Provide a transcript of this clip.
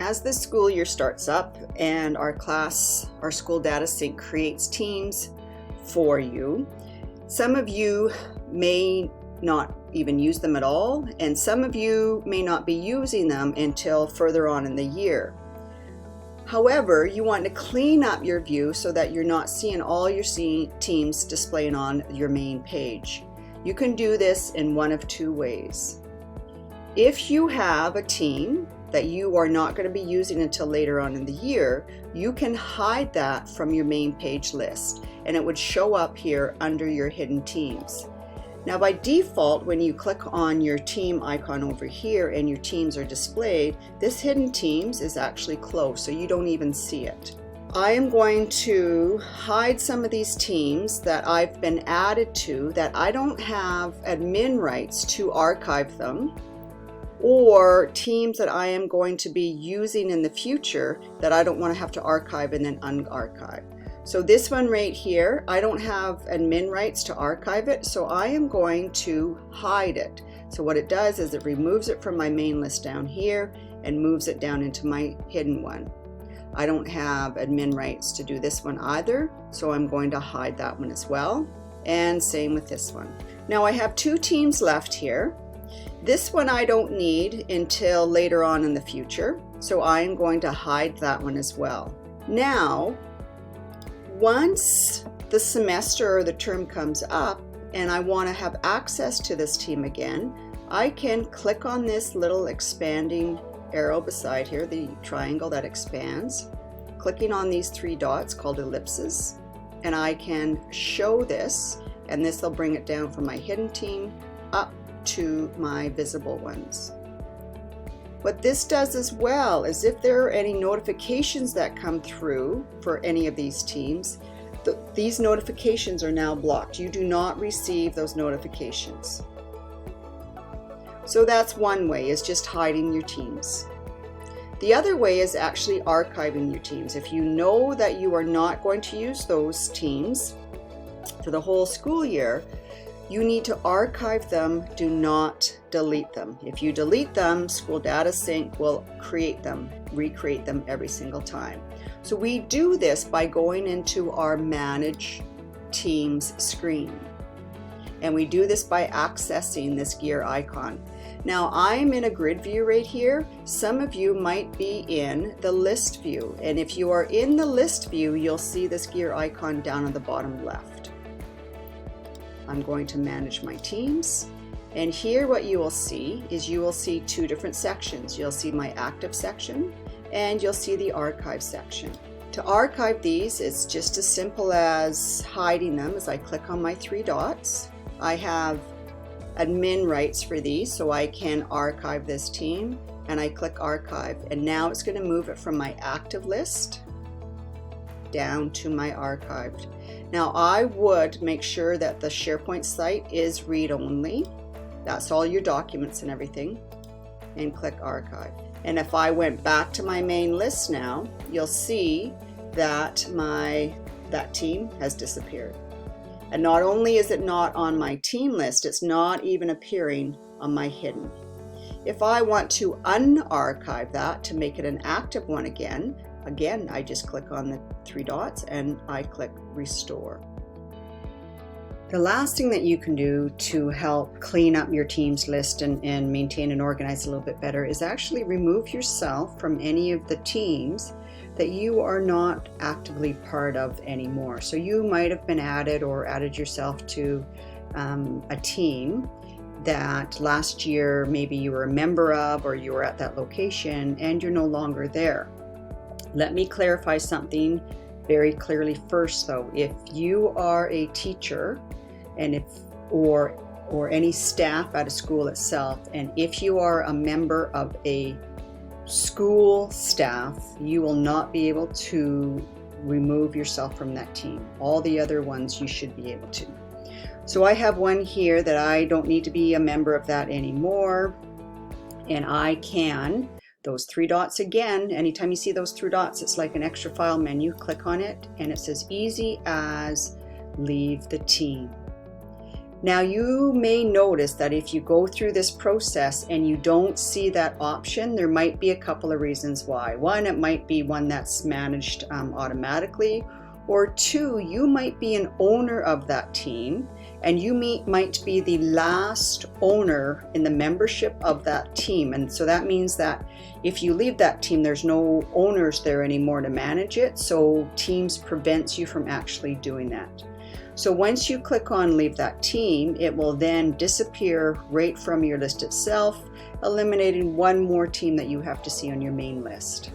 As the school year starts up and our school data sync creates teams for you, some of you may not even use them at all, and some of you may not be using them until further on in the year. However, you want to clean up your view so that you're not seeing all your teams displaying on your main page. You can do this in one of two ways. If you have a team that you are not going to be using until later on in the year, you can hide that from your main page list, and it would show up here under your hidden teams. Now by default, when you click on your team icon over here and your teams are displayed, this hidden teams is actually closed, so you don't even see it. I am going to hide some of these teams that I've been added to that I don't have admin rights to archive them, or teams that I am going to be using in the future that I don't want to have to archive and then unarchive. So this one right here, I don't have admin rights to archive it, so I am going to hide it. So what it does is it removes it from my main list down here and moves it down into my hidden one. I don't have admin rights to do this one either, so I'm going to hide that one as well. And same with this one. Now I have two teams left here. This one I don't need until later on in the future, so I'm going to hide that one as well. Now, once the semester or the term comes up and I want to have access to this team again, I can click on this little expanding arrow beside here, the triangle that expands, clicking on these three dots called ellipses, and I can show this, and this will bring it down from my hidden team up to my visible ones. What this does as well is if there are any notifications that come through for any of these teams, these notifications are now blocked. You do not receive those notifications. So that's one way, is just hiding your teams. The other way is actually archiving your teams. If you know that you are not going to use those teams for the whole school year, you need to archive them, do not delete them. If you delete them, School Data Sync will recreate them every single time. So we do this by going into our Manage Teams screen. And we do this by accessing this gear icon. Now I'm in a grid view right here. Some of you might be in the list view. And if you are in the list view, you'll see this gear icon down on the bottom left. I'm going to manage my teams, and here what you will see is you will see two different sections. You'll see my active section and you'll see the archive section. To archive these, it's just as simple as hiding them. As I click on my three dots, I have admin rights for these, so I can archive this team, and I click archive, and now it's going to move it from my active list down to my archived. Now I would make sure that the SharePoint site is read-only. That's all your documents and everything, and click archive. And if I went back to my main list now, you'll see that that team has disappeared. And not only is it not on my team list, it's not even appearing on my hidden. If I want to unarchive that to make it an active one again, I just click on the three dots and I click restore. The last thing that you can do to help clean up your teams list and maintain and organize a little bit better is actually remove yourself from any of the teams that you are not actively part of anymore. So you might have been added or added yourself to a team that last year maybe you were a member of, or you were at that location and you're no longer there. Let me clarify something very clearly first though. If you are a teacher and or any staff at a school itself, and if you are a member of a school staff, you will not be able to remove yourself from that team. All the other ones you should be able to. So I have one here that I don't need to be a member of that anymore, and I can, those three dots again, anytime you see those three dots, it's like an extra file menu. Click on it and it's as easy as leave the team. Now you may notice that if you go through this process and you don't see that option, there might be a couple of reasons why. One, it might be one that's managed automatically, or two, you might be an owner of that team and you might be the last owner in the membership of that team. And so that means that if you leave that team, there's no owners there anymore to manage it. So Teams prevents you from actually doing that. So once you click on leave that team, it will then disappear right from your list itself, eliminating one more team that you have to see on your main list.